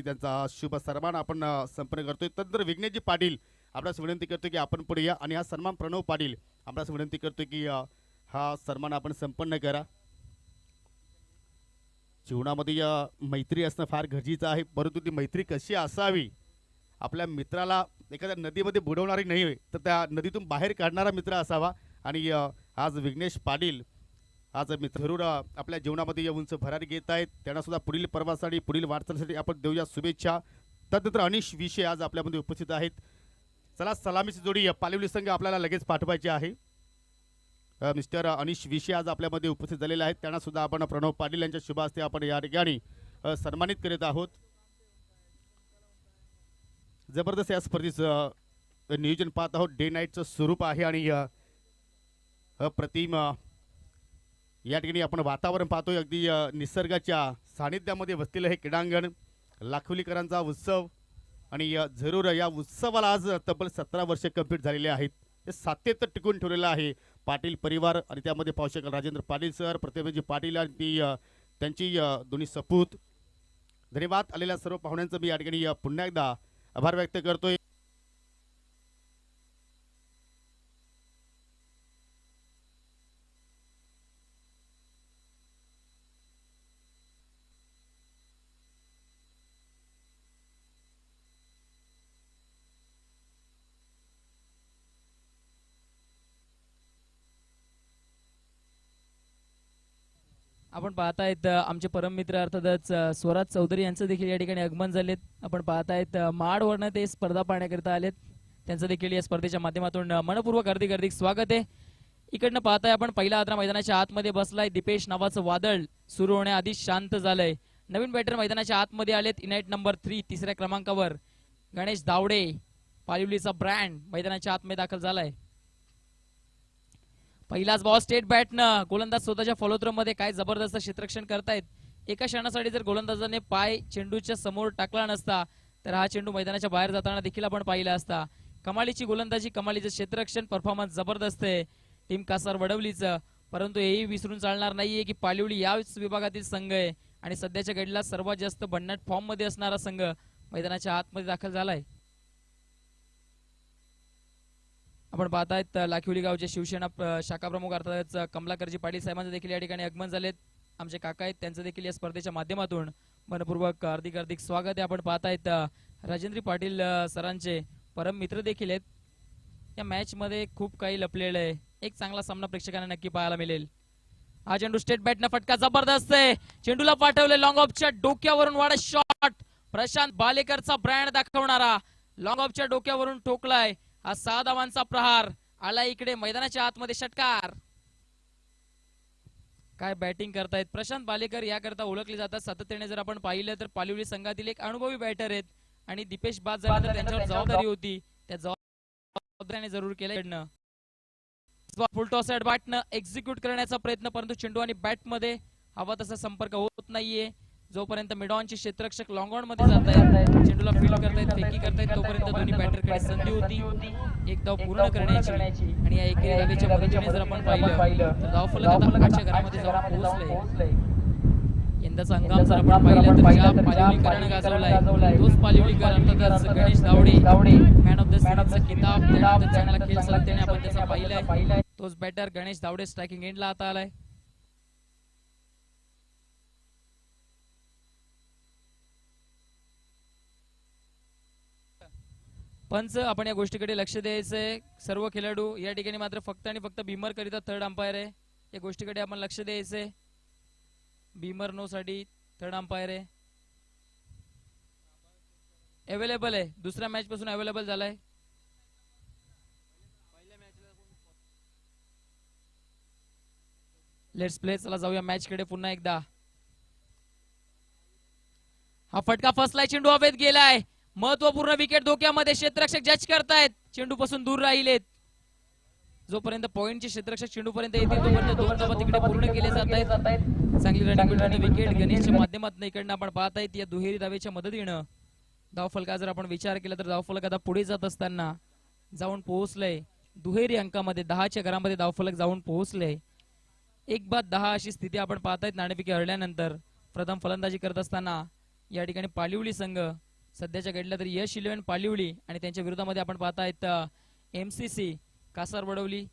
त्यांचा शुभ सन्मान आपण संपन्न करतोय। तंत्र विघ्नेशजी पाटील आपल्यास विनंती करतो की आपण पुढे या आणि हा सन्मान प्रणव पाटील आपल्यास विनंती करतो की हा सन्मान आपण संपन्न करा। जीवनामध्ये मैत्री असणं फार गरजेचं आहे, परंतु ती मैत्री कशी असावी, आपल्या मित्राला एखाद्या नदीमध्ये बुडवणारी नाही तर त्या नदीतून बाहेर काढणारा मित्र असावा। आणि आज विघ्नेश पाटील आज मित्र जरूर आपल्या जीवनामध्ये उंच भरारी घेत आहेत, त्यांना सुद्धा पुढील पर्वासाठी पुढील वाटचालीसाठी आपण देऊया शुभेच्छा। त्यानंतर अनिश विषय आज आपल्यामध्ये उपस्थित आहेत। चला सलामीची जोडी पालिवली संघ आपल्याला लगेच पाठवायची आहे। मिस्टर अनिश विषय आज आपल्यामध्ये उपस्थित झालेले आहेत, त्यांना सुद्धा आपण प्रणव पाटील यांच्या शुभ हस्ते आपण या ठिकाणी सन्मानित करीत आहोत। जबरदस्त या स्पर्धेचं नियोजन पाहत आहोत, डे नाईटचं स्वरूप आहे आणि अप्रतिम या ठिकाणी आपण वातावरण पाहतोय, अगदी निसर्गाच्या सानिध्यामध्ये बसलेलं हे क्रीडांगण, लाखोलीकरांचा उत्सव आणि जरूर या उत्सवाला आज तब्बल 17 वर्ष कंप्लीट झालेले आहेत। हे सातत्य टिकून ठेवलेलं आहे पाटील परिवार आणि त्यामध्ये पाहू शकाल राजेंद्र पाटील सर, प्रतिभाजी पाटील आणि ती त्यांची दोन्ही सपूत। धन्यवाद आलेल्या सर्व पाहुण्यांचं मी या ठिकाणी पुन्हा एकदा आभार व्यक्त करतोय। आपण पाहतायत आमचे परम मित्र अर्थातच स्वराज चौधरी यांचं देखील या ठिकाणी आगमन झालेत। आपण पाहतायत माडवरनं ते स्पर्धा पाहण्याकरिता आलेत, त्यांचं देखील या स्पर्धेच्या माध्यमातून मनपूर्वक हार्दिक हार्दिक स्वागत आहे। इकडनं पाहताय आपण पहिला आद्रा मैदानाच्या आतमध्ये बसलाय, दीपेश नावाचं वादळ सुरू होण्याआधी शांत झालंय। नवीन बॅटर मैदानाच्या आतमध्ये आलेत, इनाइट नंबर 3 तिसऱ्या क्रमांकावर गणेश धावडे पालिवलीचा ब्रँड मैदानाच्या आतमध्ये दाखल झालाय। पहिलाच बॉल स्टेट बॅटनं, गोलंदाज स्वतःच्या फॉलोथ्रो मध्ये काय जबरदस्त क्षेत्ररक्षण करतायत। एका क्षणासाठी जर गोलंदाजाने पाय चेंडूच्या समोर टाकला नसता तर हा चेंडू मैदानाच्या बाहेर जाताना देखील आपण पाहिला असता। कमालीची गोलंदाजी, कमालीचं क्षेत्ररक्षण, परफॉर्मन्स जबरदस्त आहे टीम कासार वडवलीचं, परंतु हेही विसरून चालणार नाहीये की पालिवली याच विभागातील संघ आहे आणि सध्याच्या घडीला सर्वात जास्त भन्नाट फॉर्म मध्ये असणारा संघ मैदानाच्या आतमध्ये दाखल झालाय। आपण पाहतायत लाखिवली गावचे शिवसेना शाखा प्रमुख अर्थातच कमलाकरजी पाटील साहेबांचे देखील या ठिकाणी आगमन झालेत। आमचे काका आहेत, त्यांचं देखील या स्पर्धेच्या माध्यमातून मनपूर्वक हार्दिक हार्दिक स्वागत आहे। आपण पाहतायत राजेंद्र पाटील सरांचे परम मित्र देखील आहेत। या मॅच मध्ये खूप काही लपलेलं आहे, एक चांगला सामना प्रेक्षकांना नक्की पाहायला मिळेल। हा चेंडू स्टेट बॅटनं फटका जबरदस्त आहे, चेंडूला पाठवले लॉंग ऑफच्या डोक्यावरून, वाडा शॉट प्रशांत बालेकरचा ब्रँड दाखवणारा लॉंग ऑफच्या डोक्यावरून ठोकलाय। हा 6 धावांचा प्रहार आला इकडे मैदानाच्या आतमध्ये, षटकार। काय बॅटिंग करतायत प्रशांत बालेकर, याकरता ओळखले जातात सातत्याने। जर आपण पाहिलं तर पालिवली संघातील एक अनुभवी बॅटर आहेत आणि दीपेश बाद झाल्यानंतर त्यांच्यावर जबाबदारी होती, त्या जबाबदारीने जरूर केलं। फुल टॉस ॲट बॅटनं एक्झिक्यूट करण्याचा प्रयत्न, परंतु चेंडू आणि बॅट मध्ये हवा तसा संपर्क होत नाहीये। जोपर्यंत मिडॉनचे क्षेत्ररक्षक लॉंग ऑन मध्ये जात आहेत, चेंडूला फील्ड करतायत, फेकी करतायत, तोपर्यंत दोन्ही बॅटरकडे संधी होती एक धाव पूर्ण करण्याची। आणि या एकेरी धावेच्या मदतीने जर आपण पाहिलं तर धावफलक आता आठच्या घरामध्ये जाऊन पोहोचले। यंदाचा हंगाम जर आपण पाहिलं तर ज्या पालिवलीकरांनी गाजवलाय तोच पालिवलीकर अर्थातच Ganesh Dhawade man of the सिरीजचा किताब, त्यानंतर चांगला खेळ सातत्याने आपण त्याचा पाहिलाय। तोच बॅटर गणेश धावडे स्ट्रायकिंग एंडला आता आलाय। पंच आपण या गोष्टीकडे लक्ष द्यायचंय, सर्व खेळाडू या ठिकाणी मात्र फक्त आणि फक्त भीमर करिता थर्ड अंपायर आहे, या गोष्टीकडे आपण लक्ष द्यायचंय। भीमर नो साठी थर्ड अंपायर आहे, अवेलेबल आहे, दुसऱ्या मॅच पासून अवेलेबल झालाय। लेट्स प्ले, चला जाऊया मॅच कडे पुन्हा एकदा। हा फटका फसलाय, चेंडू हवेत गेलाय, महत्वपूर्ण विकेट धोक्यामध्ये, क्षेत्ररक्षक जज करतायत, चेंडू पासून दूर राहिलेत। जोपर्यंत पॉइंटचे क्षेत्ररक्षक चेंडू पर्यंत येतील तोपर्यंत 2 धावा तिकडे पूर्ण केले जात आहेत। चांगली रनिंग मिळणारी विकेट गणेशच्या माध्यमातून इकडनं आपण पाहतायत। या दुहेरी धावेच्या मदतीनं धावफलका जर आपण विचार केला तर धावफलक आता पुढे जात असताना जाऊन पोहोचलंय दुहेरी अंकामध्ये, 10च्या घरामध्ये धावफलक जाऊन पोहोचले। 1 बाद 10 अशी स्थिती आपण पाहतायत। नाणेफेकी हरल्यानंतर प्रथम फलंदाजी करत असताना या ठिकाणी पालिवली संघ सध्याच्या घडला तर यश 11 पालिवली आणि त्यांच्या विरोधामध्ये आपण पाहत आहेत MCC कासारवडवली.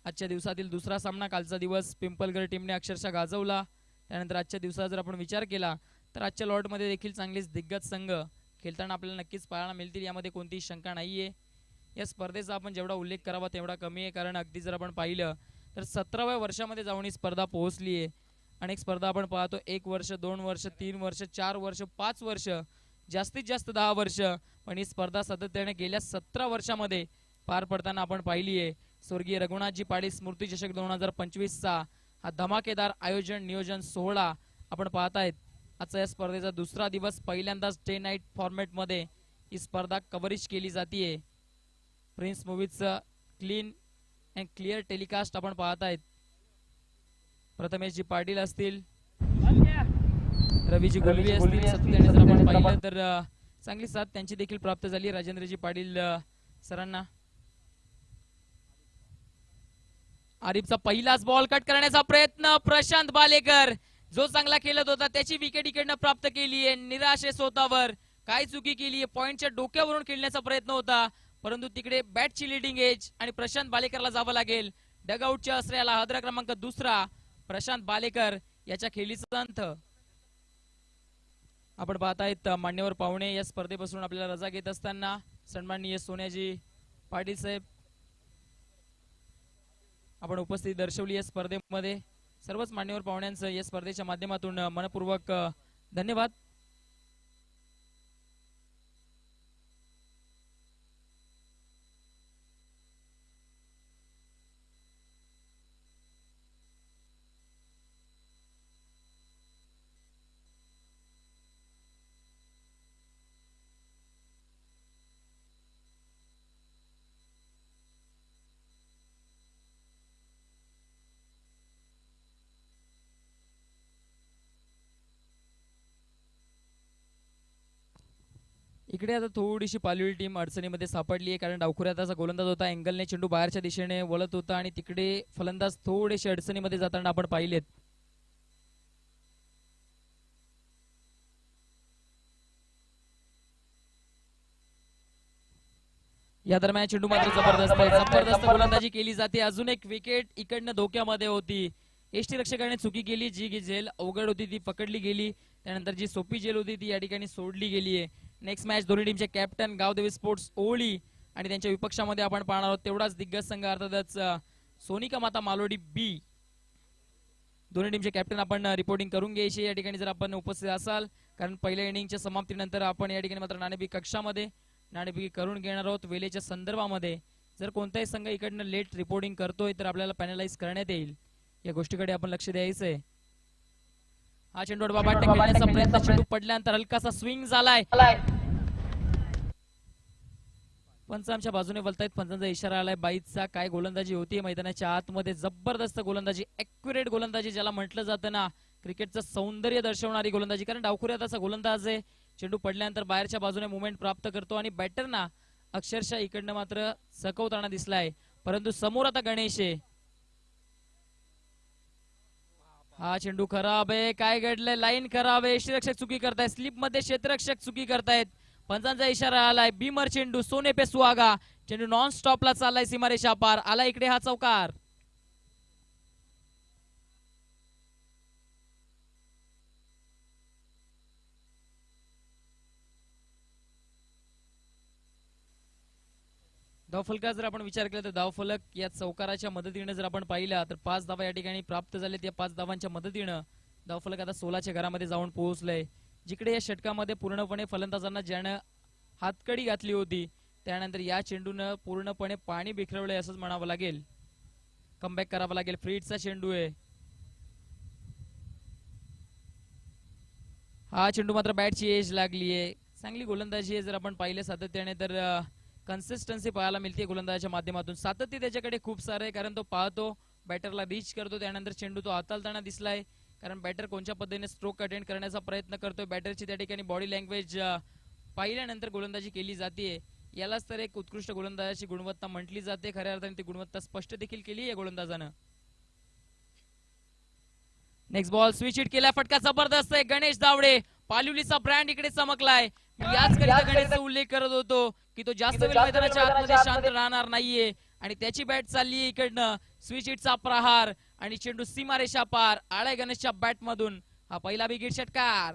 आजच्या दिवसातील दुसरा सामना. कालचा दिवस पिंपलगड टीमने अक्षरशः गाजवला. त्यानंतर आजच्या दिवसाचा जर आपण विचार केला तर आजच्या लॉटमध्ये देखील चांगलीच दिग्गज संघ खेळताना आपल्याला नक्कीच पाहायला मिळतील, यामध्ये कोणतीही शंका नाहीये. या स्पर्धेचा आपण जेवढा उल्लेख करावा तेवढा कमी आहे, कारण अगदी जर आपण पाहिलं तर 17व्या वर्षामध्ये जाऊन ही स्पर्धा पोहोचली आहे. अनेक स्पर्धा आपण पाहतो 1 वर्ष 2 वर्ष 3 वर्ष 4 वर्ष 5 वर्ष जास्तीत जास्त 10 वर्ष, पण ही स्पर्धा सातत्याने गेल्या 17 वर्षामध्ये पार पडताना आपण पाहिली आहे. स्वर्गीय रघुनाथजी पाटील स्मृती चषक 2025चा हा धमाकेदार आयोजन नियोजन सोहळा आपण पाहत आहेत. आजचा या स्पर्धेचा दुसरा दिवस. पहिल्यांदाच डे नाईट फॉर्मॅट मध्ये ही स्पर्धा कव्हरेज केली जाते. प्रिन्स मूवीजचं क्लीन अँड क्लिअर टेलिकास्ट आपण पाहत आहेत. प्रथमेशजी पाटील असतील, रवीजी गुलवी असतील, सत्याने जर आपण पाहिलं तर चांगली साथ त्यांची देखील प्राप्त झाली राजेंद्रजी पाटील सरांना. आरिफचा पहिलाच बॉल कट करण्याचा प्रयत्न. प्रशांत बालेकर जो चांगला खेळत होता त्याची विकेट इकडनं प्राप्त केली आहे. निराशे स्वतःवर काय चुकी केली आहे. पॉइंटच्या डोक्यावरून खेळण्याचा प्रयत्न होता, परंतु तिकडे बॅटची लिडिंग एज आणि प्रशांत बालेकरला जावं लागेल. डगआउटच्या आश्रयाला हादरा क्रमांक दुसरा प्रशांत बालेकर याच्या खेळीचा अंत. आपण पाहत आहेत मान्यवर पाहुणे या स्पर्धेपासून आपल्याला रजा घेत असताना सन्माननीय सोन्याजी पाटील साहेब आपण उपस्थिती दर्शवली या स्पर्धेमध्ये. सर्वच मान्यवर पाहुण्यांचं या स्पर्धेच्या माध्यमातून मनपूर्वक धन्यवाद. इकडे आता थोडीशी पालवी टीम अडचणीमध्ये सापडली आहे, कारण डावखुऱ्याचा गोलंदाज होता. अँगलने चेंडू बाहेरच्या दिशेने वळत होता आणि तिकडे फलंदाज थोडेसे अडचणीमध्ये जाताना आपण पाहिलेत. या दरम्यान चेंडू मात्र जबरदस्त गोलंदाजी केली जाते. अजून एक विकेट इकडनं धोक्यामध्ये होती. एसटी रक्षकाने चुकी केली. जी झेल अवघड होती ती पकडली गेली. त्यानंतर जी सोपी झेल होती ती या ठिकाणी सोडली गेली आहे. नेक्स्ट मॅच दोन्ही टीमचे कॅप्टन गावदेवी स्पोर्ट्स ओळी आणि त्यांच्या विपक्षामध्ये आपण पाहणार आहोत तेवढाच दिग्गज संघ अर्थातच सोनिका माता मालोडी बी. दोन्ही टीमचे कॅप्टन आपण रिपोर्टिंग करून घ्यायची या ठिकाणी जर आपण उपस्थित असाल, कारण पहिल्या इनिंगच्या समाप्तीनंतर आपण या ठिकाणी मात्र नाणेफेक कक्षामध्ये नाणेफेकी करून घेणार आहोत. वेळेच्या संदर्भामध्ये जर कोणताही संघ इकडनं लेट रिपोर्टिंग करतोय तर आपल्याला पॅनलाइज करण्यात येईल. या गोष्टीकडे आपण लक्ष द्यायचंय. हा चेंडू बाबा खेळण्याचा प्रयत्न, चेंडू पडल्यानंतर हलकासा स्विंग झालाय. पंच आमच्या बाजूने बोलतायत. पंचांचा इशारा आलाय. बाईचा काय गोलंदाजी होती मैदानाच्या आतमध्ये. जबरदस्त गोलंदाजी, ॲक्युरेट गोलंदाजी ज्याला म्हटलं जातं ना, क्रिकेटचं सौंदर्य दर्शवणारी गोलंदाजी. कारण डावखुऱ्यात असा गोलंदाज आहे, चेंडू पडल्यानंतर बाहेरच्या बाजूने मुवमेंट प्राप्त करतो आणि बॅटरना अक्षरशः इकडनं मात्र सकवताना दिसलाय. परंतु समोर आता गणेश आहे. हा चेंडू खराब आहे. काय घडलंय? लाईन खराब आहे. यष्टीरक्षक चुकी करतायत. स्लिप मध्ये क्षेत्ररक्षक चुकी करतायत. पंचांचा इशारा आलाय. बीमर चेंडू सोने पे सुहागा. चेंडू नॉन स्टॉपला चाललाय सीमारेषा पार. आला इकडे हा चौकार. धावफलका जर आपण विचार केला तर धावफलक या चौकाराच्या मदतीने जर आपण पाहिला तर 5 धावा या ठिकाणी प्राप्त झाले. त्या 5 धावांच्या मदतीने धावफलक आता 16च्या घरामध्ये जाऊन पोहोचलंय. जिकडे या षटकामध्ये पूर्णपणे फलंदाजांना ज्यानं हातकडी घातली होती त्यानंतर या चेंडूनं पूर्णपणे पाणी बिखरवलंय असंच म्हणावं लागेल. कमबॅक करावं लागेल. फ्रीडचा चेंडू आहे. हा चेंडू मात्र बॅटची एज लागली आहे. चांगली गोलंदाजी आहे. जर आपण पाहिलं सातत्याने तर कन्सिस्टन्सी पाहायला मिळते गोलंदाजाच्या माध्यमातून. सातत्य त्याच्याकडे खूप सारं आहे, कारण तो पाहतो, बॅटरला रीच करतो, त्यानंतर चेंडू तो हाताळताना दिसलाय. कारण बॅटर कोणत्या पद्धतीने स्ट्रोक अटेंड करण्याचा प्रयत्न करतोय. बॅटरची त्या ठिकाणी बॉडी लँग्वेज पाहिल्यानंतर गोलंदाजी केली जाते. यालाच तर एक उत्कृष्ट गोलंदाजाची गुणवत्ता म्हटली जाते. खऱ्या अर्थाने ती गुणवत्ता स्पष्ट देखील केली या गोलंदाजानं. नेक्स्ट बॉल स्विच हिट केला. फटका जबरदस्त आहे. गणेश दावडे पालिवलीचा ब्रँड इकडे चमकलाय. मी याच करिता गणेशचा उल्लेख करत होतो की तो जास्त वेळ मैदानाच्या आतमध्ये शांत राहणार नाहीये आणि त्याची बॅट चालली इकडनं. स्विच हिटचा प्रहार आणि चेंडू सीमारेषा पार. आळय गणेशच्या बॅट मधून हा पहिला बिग षटकार.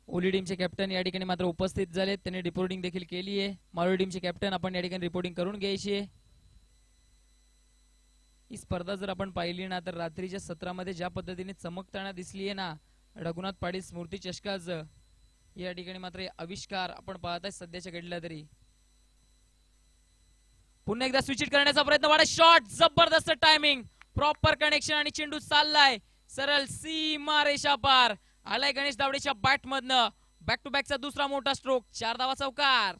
ओली टीमचे कॅप्टन या ठिकाणी मात्र उपस्थित झालेत. त्यांनी रिपोर्टिंग देखील केली आहे. मारोळी टीमचे कॅप्टन आपण या ठिकाणी रिपोर्टिंग करून घ्यायची आहे. ही स्पर्धा जर आपण पाहिली ना तर रात्रीच्या सत्रामध्ये ज्या पद्धतीने चमकताना दिसली आहे ना रघुनाथ पाटील स्मृती चषकाच या ठिकाणी मात्र आविष्कार आपण पाहत आहे सध्याच्या घडला तरी. पुन्हा एकदा स्विच करण्याचा प्रयत्न. वाडा शॉट जबरदस्त टायमिंग प्रॉपर कनेक्शन आणि चेंडू चाललाय सरळ सीमा रेषा पार. आलाय गणेश दावडेच्या बॅट मधनं. बॅक टू बॅकचा दुसरा मोठा स्ट्रोक. 4 धावा चौकार.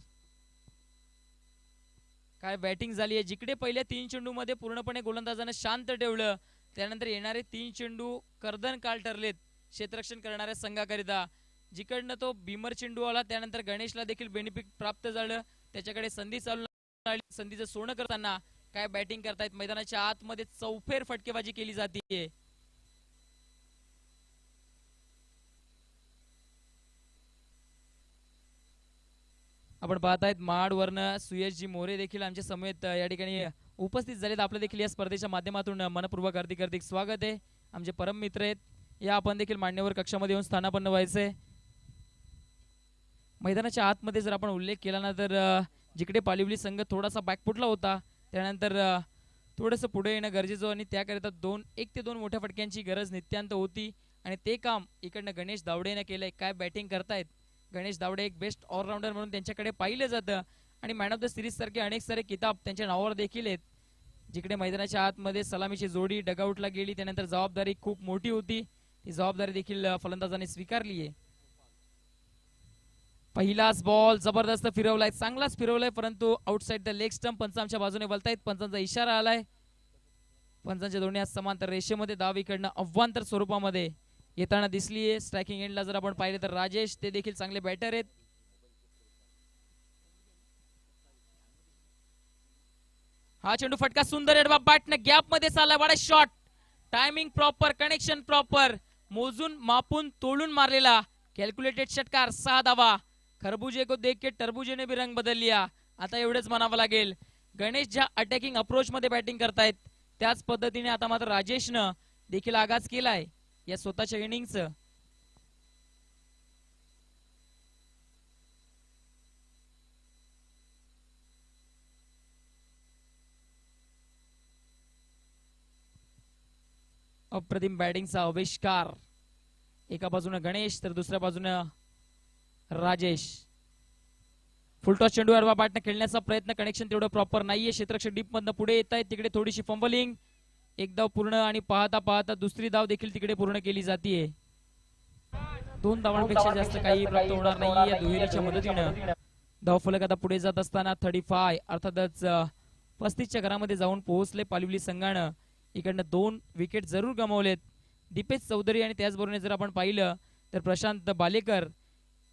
काय बॅटिंग झाली आहे. जिकडे पहिल्या 3 चेंडू मध्ये पूर्णपणे गोलंदाजाने शांत ठेवलं त्यानंतर येणारे 3 चेंडू कर्दन काल ठरलेत क्षेत्ररक्षण करणाऱ्या संघाकरिता. जिकडनं तो भीमर चेंडू आला त्यानंतर गणेशला देखील बेनिफिट प्राप्त झालं. त्याच्याकडे संधी चालू संधीचं सोनं करताना काय बॅटिंग करतायत. मैदानाच्या आतमध्ये चौफेर फटकेबाजी केली जाते. आपण पाहतायत महाडवरनं सुयशजी मोरे देखील आमच्या समेत या ठिकाणी उपस्थित झालेत. आपलं देखील या स्पर्धेच्या माध्यमातून मनपूर्वक हार्दिक स्वागत आहे. आमचे परम मित्र आहेत. या आपण देखील मान्यवर कक्षामध्ये येऊन स्थानापन्न व्हायचंय. मैदानाच्या आतमध्ये जर आपण उल्लेख केला ना तर जिकडे पालिवली संघ थोडासा बॅकफुटला होता त्यानंतर थोडंसं पुढे येणं गरजेचं आणि त्याकरिता 1 ते 2 मोठ्या फटक्यांची गरज नित्यांत होती आणि ते काम इकडनं गणेश दावडेने केलंय. काय बॅटिंग करतायत. गणेश दावडे एक बेस्ट ऑलराऊंडर म्हणून त्यांच्याकडे पाहिलं जातं आणि मॅन ऑफ द सिरीज सारखे अनेक सारे किताब त्यांच्या नावावर देखील आहेत. जिकडे मैदानाच्या आतमध्ये सलामीची जोडी डगआउटला गेली त्यानंतर जबाबदारी खूप मोठी होती. ती जबाबदारी देखील फलंदाजाने स्वीकारली आहे. पहिलाच बॉल जबरदस्त फिरवलाय. चांगलाच फिरवलाय परंतु आउटसाइड द लेग स्टंप. पंच आमच्या बाजूने बोलतायत. पंचांचा इशारा आलाय. पंचांच्या दोन्ही समांतर रेषेमध्ये धाव इकडनं अव्वांतर स्वरूपामध्ये येताना दिसलीये. स्ट्रायकिंग एंडला जर आपण पाहिले तर राजेश ते देखील चांगले बॅटर आहेत. हा चेंडू फटका सुंदर एडवा बॅटने गॅप मध्ये चालला. वाडा shot timing proper connection proper मोजून मापून तोडून मारलेला कॅल्क्युलेटेड षटकार. 6 धावा. खरबुजे को देख के टरबुजे ने भी रंग बदल लिया. आता एवढेच म्हणावं लागेल. गणेश ज्या अटॅकिंग अप्रोच मध्ये बॅटिंग करतायत त्याच पद्धतीने आता मात्र राजेशनं देखील आगाज केलाय या स्वतःच्या इनिंगच. अप्रतिम बॅटिंगचा आविष्कार. एका बाजूने गणेश तर दुसऱ्या बाजूने राजेश. फुलटॉस चेंडू अडवा बॅटने खेळण्याचा प्रयत्न. कनेक्शन तेवढं प्रॉपर नाहीये. क्षेत्ररक्षक डीप मधनं पुढे येत आहेत. तिकडे थोडीशी फंबलिंग. एक धाव पूर्ण आणि पाहता पाहता दुसरी धाव देखील तिकडे पूर्ण केली जाते. 2 धावांपेक्षा जास्त काही प्राप्त होणार नाही या दुहेरीच्या मदतीनं. धाव फलक आता पुढे जात असताना 35 अर्थातच 35च्या घरामध्ये जाऊन पोहोचले पालिवली संघानं. इकडनं 2 विकेट जरूर गमावलेत. दीपेश चौधरी आणि त्याचबरोबर जर आपण पाहिलं तर प्रशांत बालेकर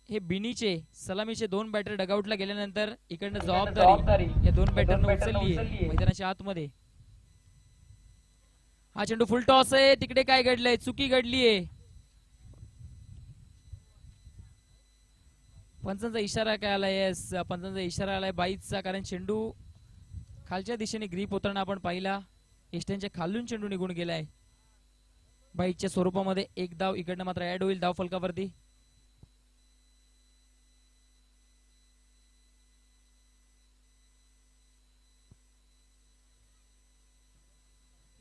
हे बिनीचे सलामीचे 2 बॅटर डगआउटला गेल्यानंतर इकडनं जबाबदारी या 2 बॅटरनं उचलली आहे मैदानाच्या आतमध्ये. हा चेंडू फुल टॉस आहे. तिकडे काय घडलंय. चुकी घडलीये. पंचांचा इशारा काय आलाय. येस पंचांचा इशारा आलाय बाईचा. कारण चेंडू खालच्या दिशेने ग्रीप होताना आपण पाहिला. एस्टनच्या खालून चेंडू निघून गेलाय. बाईकच्या स्वरूपामध्ये 1 धाव इकडनं मात्र ऍड होईल धाव फलकावरती.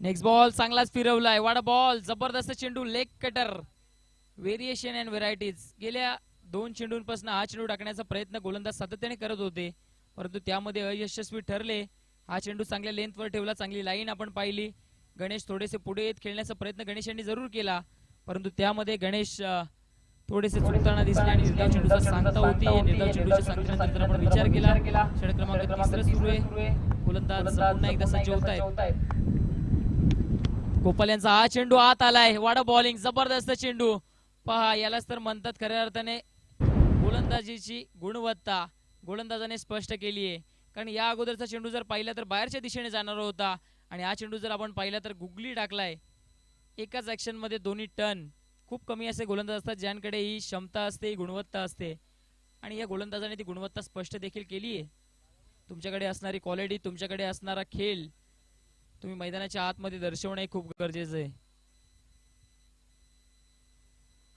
नेक्स्ट बॉल चांगलाच फिरवलाय. वाडा बॉल जबरदस्त चेंडू leg cutter. Variation and varieties. गेल्या 2 चेंडूंपासून हा चेंडू टाकण्याचा प्रयत्न गोलंदाज सातत्याने करत होते परंतु त्यामध्ये अयशस्वी ठरले. हा चेंडू चांगल्या लेंथवर ठेवला. चांगली लाईन आपण पाहिली. गणेश थोडेसे पुढे येत खेळण्याचा प्रयत्न गणेश यांनी जरूर केला परंतु त्यामध्ये गणेश थोडेसे चुकताना दिसले आणि निर्धाव चेंडूचा सांगता होती. निर्धाव चेंडूच्या सांगतानंतर आपण विचार केला. षटक क्रमांक 3 सुरू आहे. गोलंदाज पुन्हा एकदा सज्ज होत आहेत. गोपाल यांचा हा चेंडू आत आलाय. वाडा बॉलिंग जबरदस्त चेंडू. पहा यालाच तर म्हणतात खऱ्या अर्थाने गोलंदाजीची गुणवत्ता. गोलंदाजाने स्पष्ट केली आहे. कारण या अगोदरचा चेंडू जर पाहिला तर बाहेरच्या दिशेने जाणार होता आणि हा चेंडू जर आपण पाहिला तर गुगली टाकलाय. एकाच ऍक्शन मध्ये दोन्ही टर्न. खूप कमी असे गोलंदाज असतात ज्यांकडे ही क्षमता असते, ही गुणवत्ता असते आणि या गोलंदाजाने ती गुणवत्ता स्पष्ट देखील केली आहे. तुमच्याकडे असणारी क्वालिटी, तुमच्याकडे असणारा खेळ तुम्ही मैदानाच्या आतमध्ये दर्शवणे खूप गरजेचं आहे.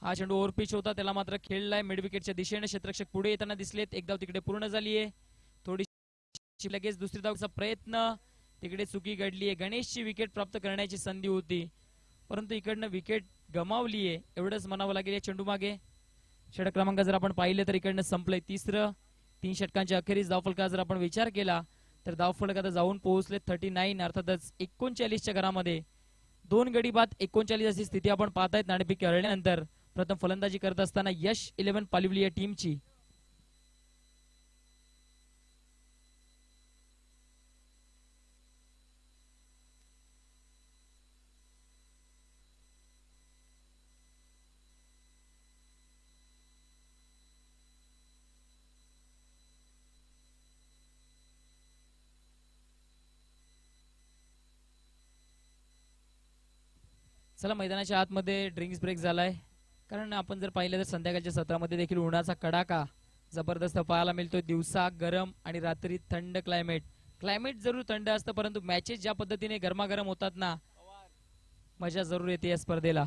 हा चेंडू ओव्हर पिच होता, त्याला मात्र खेळलाय मिड विकेटच्या दिशेने. क्षेत्ररक्षक पुढे येताना दिसलेत. एक धाव तिकडे पूर्ण झाली आहे. थोडी लगेच दुसरी धावचा प्रयत्न, तिकडे चुकी घडली आहे. गणेशची विकेट प्राप्त करण्याची संधी होती परंतु इकडनं विकेट गमावली आहे एवढंच म्हणावं लागेल या चेंडू मागे. षटक क्रमांक जर आपण पाहिले तर इकडनं संपलंय तिसरं. 3 षटकांच्या अखेरीस धावफलका जर आपण विचार केला तर धावफलक आता जाऊन पोहोचले 39. अर्थातच 39च्या घरामध्ये 2 गडी बाद 39 अशी स्थिती आपण पाहतायत. नाणेफेक खेळल्यानंतर प्रथम फलंदाजी करत असताना यश 11 पालिवली या टीमची. चला मैदानाच्या आतमध्ये ड्रिंक्स ब्रेक झालाय कारण आपण जर पाहिलं तर संध्याकाळच्या सत्रामध्ये देखील उन्हाचा कडाका जबरदस्त पाहायला मिळतोय. दिवसा गरम आणि रात्री थंड क्लायमेट जरूर थंड असतं परंतु मॅचेस ज्या पद्धतीने गरमागरम होतात ना, मजा जरूर येते या स्पर्धेला.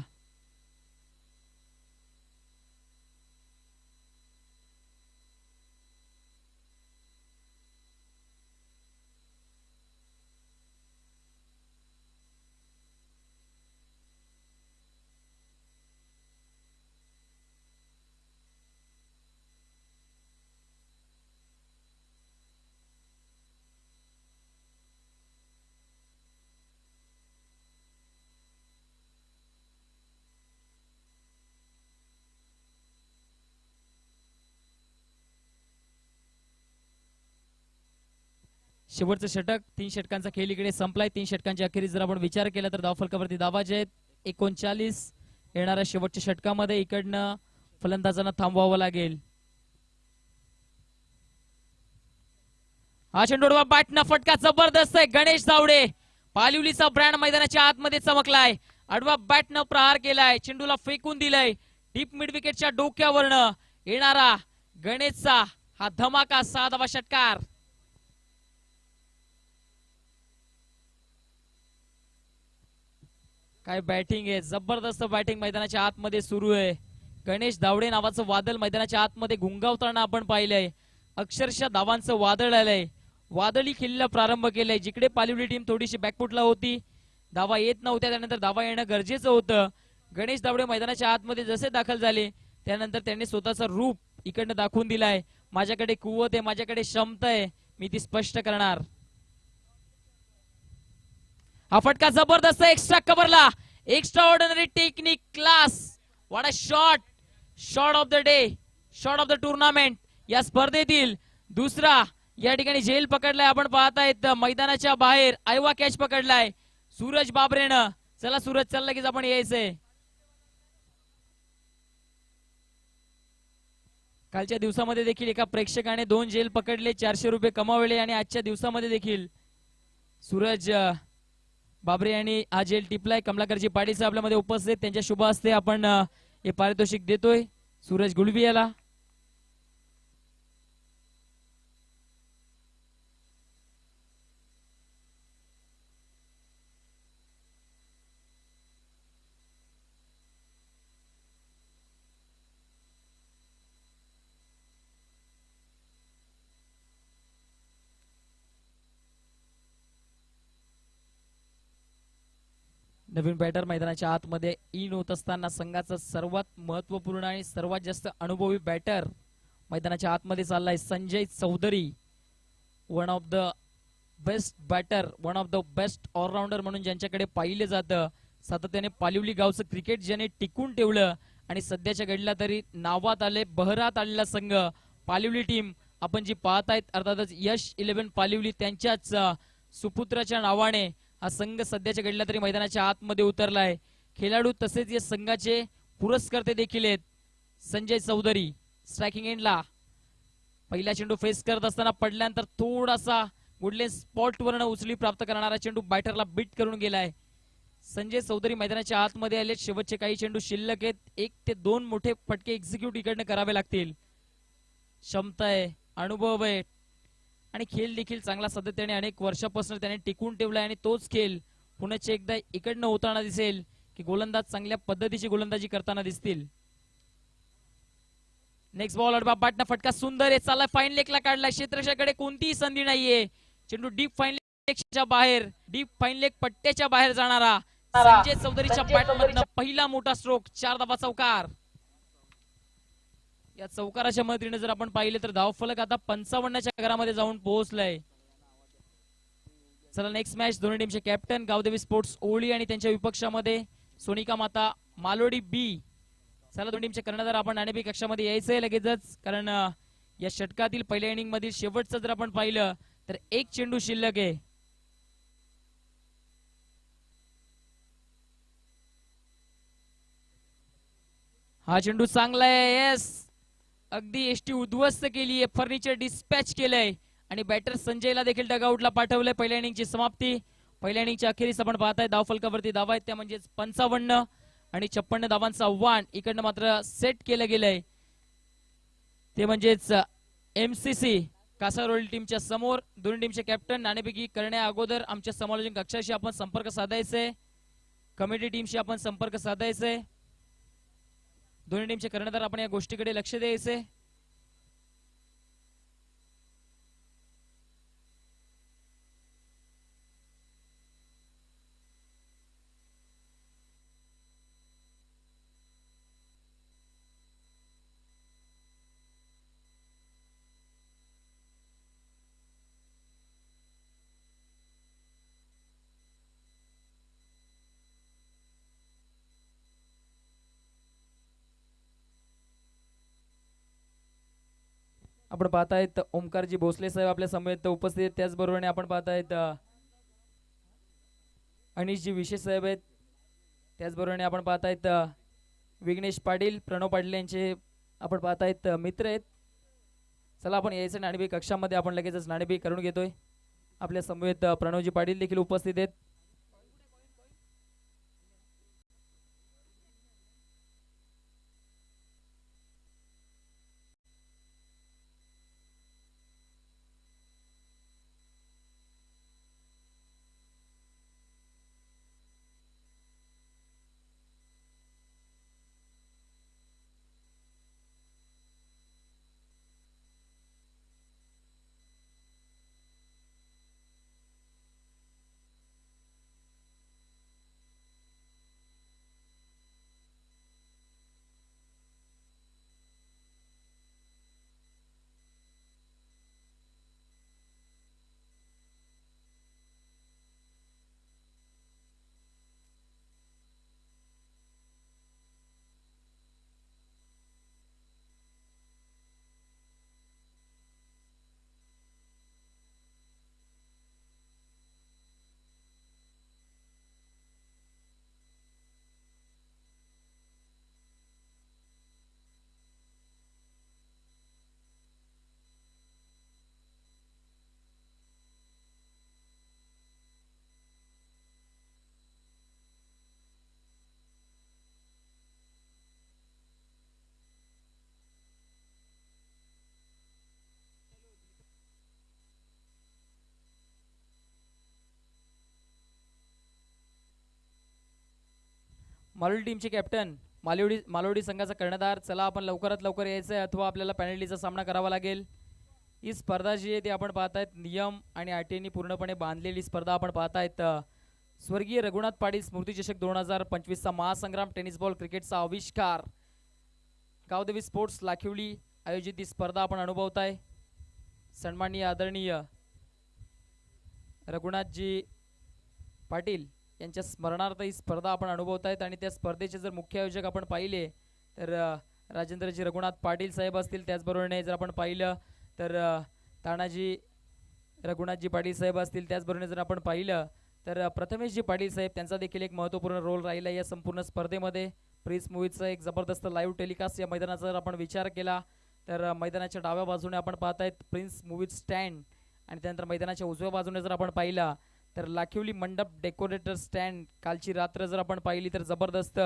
शेवटचं षटक 3 षटकांचा खेळ इकडे संपलाय. 3 षटकांच्या अखेरीस जर आपण विचार केला तर धावफलकावरती धावाचे आहेत 39. येणाऱ्या शेवटच्या षटकामध्ये इकडनं फलंदाजांना थांबवावं लागेल. हा चेंडू बॅटनं फटका जबरदस्त आहे. गणेश धावडे पालिवलीचा ब्रँड मैदानाच्या आतमध्ये चमकलाय. आडवा बॅटनं प्रहार केलाय, चेंडूला फेकून दिलाय डीप मिड विकेटच्या डोक्यावरनं. येणारा गणेशचा हा धमाका 6 धावा षटकार. काय बॅटिंग आहे, जबरदस्त बॅटिंग मैदानाच्या आतमध्ये सुरू आहे. गणेश धावडे नावाचं वादळ मैदानाच्या आतमध्ये घुंगावताना आपण पाहिलंय. अक्षरशः धावांचं वादळ आलंय. वादळी खेळीला प्रारंभ केलाय. जिकडे पालिवली टीम थोडीशी बॅकफुटला होती, धावा येत नव्हत्या, त्यानंतर धावा येणं गरजेचं होतं. गणेश धावडे मैदानाच्या आतमध्ये जसे दाखल झाले त्यानंतर त्यांनी स्वतःचं रूप इकडनं दाखवून दिलाय. माझ्याकडे कुवत आहे, माझ्याकडे क्षमता आहे, मी ती स्पष्ट करणार. हा फटका जबरदस्त एक्स्ट्रा कव्हरला. Extraordinary technique class. What a shot of the day, shot of the tournament. या स्पर्धेतील दुसरा या ठिकाणी झेल पकडलाय आपण पाहतायत. मैदानाच्या बाहेर आयवा कॅच पकडलाय सूरज बाबरेनं. चला सूरज, चल लगेच आपण यायचंय. कालच्या दिवसामध्ये देखील एका प्रेक्षकाने 2 झेल पकडले, 400 रुपये कमावले आणि आजच्या दिवसामध्ये देखील सूरज बाबरे यांनी हा जेल टिपलाय. कमलाकरजी पाटील साहेब आपल्यामध्ये उपस्थित, त्यांच्या शुभ हस्ते आपण हे पारितोषिक देतोय सूरज गुळवी याला. नवीन बॅटर मैदानाच्या आतमध्ये इन होत असताना संघाचा सर्वात महत्वपूर्ण आणि सर्वात जास्त अनुभवी बॅटर मैदानाच्या आतमध्ये चाललाय Sanjay Chaudhari. One of the best batter, one of the best allrounder म्हणून ज्यांच्याकडे पाहिलं जातं. सातत्याने पालिवली गावचं क्रिकेट ज्याने टिकून ठेवलं आणि सध्याच्या घडला तरी नावात आले, बहरात आलेला संघ पालिवली टीम आपण जी पाहतायत. अर्थातच यश 11 पालिवली त्यांच्याच सुपुत्राच्या नावाने हा संघ सध्याच्या घडला तरी मैदानाच्या आतमध्ये उतरलाय. खेळाडू तसेच या संघाचे पुरस्कर्ते देखील आहेत. संजय चौधरी स्ट्रायकिंग एंडला पहिला चेंडू फेस करत असताना पडल्यानंतर थोडासा गुडले स्पॉट वरन उचली प्राप्त करणारा चेंडू बॅटरला बीट करून गेलाय. संजय चौधरी मैदानाच्या आतमध्ये आले. शेवटचे काही चेंडू शिल्लक आहेत. 1 ते 2 मोठे फटके एक्झिक्यूट इकडनं करावे लागतील. क्षमता आहे, अनुभव आहे आणि खेळ देखील चांगला सातत्याने अनेक वर्षापासून त्याने टिकून ठेवलाय आणि तोच खेळ पुन्हा एकदा इकडनं होताना दिसेल की गोलंदाज चांगल्या पद्धतीची गोलंदाजी करताना दिसतील. नेक्स्ट बॉल अडबा पाटना फटका सुंदर आहे. चालला फाईन लेगला काढला. क्षेत्ररक्षकाकडे कोणतीही संधी नाहीये. चेंडू डीप फाईन लेगच्या बाहेर, डीप फाईन लेग पट्ट्याच्या बाहेर जाणारा संजय चौधरीच्या बॅटमधनं पहिला मोठा स्ट्रोक. 4 धावा चौकार. या चौकाराच्या मदतीने जर आपण पाहिले तर धावफलक आता 55च्या घरामध्ये जाऊन पोहोचलाय. चला नेक्स्ट मॅच दोन्ही टीमचे कॅप्टन गावदेवी स्पोर्ट्स ओळी आणि त्यांच्या विपक्षामध्ये सोनिका माता मालोडी बी. चला दोन्ही टीमचे कर्णधार आपण नाणेफेक कक्षामध्ये यायचंय लगेचच, कारण या षटकातील पहिल्या इनिंग मधील शेवटचं जर आपण पाहिलं तर 1 चेंडू शिल्लक आहे. हा चेंडू चांगला आहे. येस, अगदी एसटी उद्ध्वस्त केली आहे. फर्निचर डिस्पॅच केलंय आणि बॅटर संजयला देखील डगआउटला पाठवलंय. पहिल्या इनिंगची समाप्ती. पहिल्या इनिंगच्या अखेरीस आपण पाहताय धावफलकावरती धावा आहेत त्या म्हणजेच 55 आणि 56 धावांचं आव्हान इकडनं मात्र सेट केलं गेलंय. ते म्हणजेच एमसीसी कासारोली टीमच्या समोर. दोन्ही टीमचे कॅप्टन नाणेफेकी करण्या अगोदर आमच्या समालोचन कक्षाशी आपण संपर्क साधायचंय. कमिटी टीमशी आपण संपर्क साधायचंय. दोन्ही टीमचे कर्णधार आपण या गोष्टीकडे लक्ष द्यायचे. आपण पाहतायत ओमकारजी भोसले साहेब आपल्या समवेत उपस्थित आहेत. त्याचबरोबर आपण पाहतायत अनिशजी विशेष साहेब आहेत. त्याचबरोबर आपण पाहतायत विघ्नेश पाटील, प्रणव पाटील यांचे आपण पाहतायत मित्र आहेत. चला आपण यायचं नाणेफेक कक्षामध्ये आपण लगेचच नाणेफेक करून घेतोय. आपल्या समवेत प्रणवजी पाटील देखील उपस्थित आहेत. मालोडी टीमचे कॅप्टन मालोडी संघाचा कर्णधार. चला आपण लवकरात लवकर यायचंय अथवा आपल्याला पेनल्टीचा सामना करावा लागेल. ही स्पर्धा जी आहे ती आपण पाहतायत नियम आणि अटींनी पूर्णपणे बांधलेली स्पर्धा आपण पाहतायत. स्वर्गीय रघुनाथ पाटील स्मृती चषक 2025चा महासंग्राम टेनिस बॉल क्रिकेटचा आविष्कार गावदेवी स्पोर्ट्स लाखिवली आयोजित ही स्पर्धा आपण अनुभवताय. सन्माननीय आदरणीय रघुनाथजी पाटील यांच्या स्मरणार्थ ही स्पर्धा आपण अनुभवतायत आणि त्या स्पर्धेचे जर मुख्य आयोजक आपण पाहिले तर राजेंद्रजी रघुनाथ पाटील साहेब असतील. त्याचबरोबर जर आपण पाहिलं तर तानाजी रघुनाथजी पाटील साहेब असतील. त्याचबरोबर जर आपण पाहिलं तर प्रथमेशजी पाटील साहेब त्यांचा देखील एक महत्त्वपूर्ण रोल राहिला या संपूर्ण स्पर्धेमध्ये. प्रिन्स मूवीजचा एक जबरदस्त लाईव्ह टेलिकास्ट या मैदानाचा जर आपण विचार केला तर मैदानाच्या डाव्या बाजूने आपण पाहतायत प्रिन्स मूवीज स्टँड आणि त्यानंतर मैदानाच्या उजव्या बाजूने जर आपण पाहिला तर लाखिवली मंडप डेकोरेटर स्टँड. कालची रात्र जर आपण पाहिली तर जबरदस्त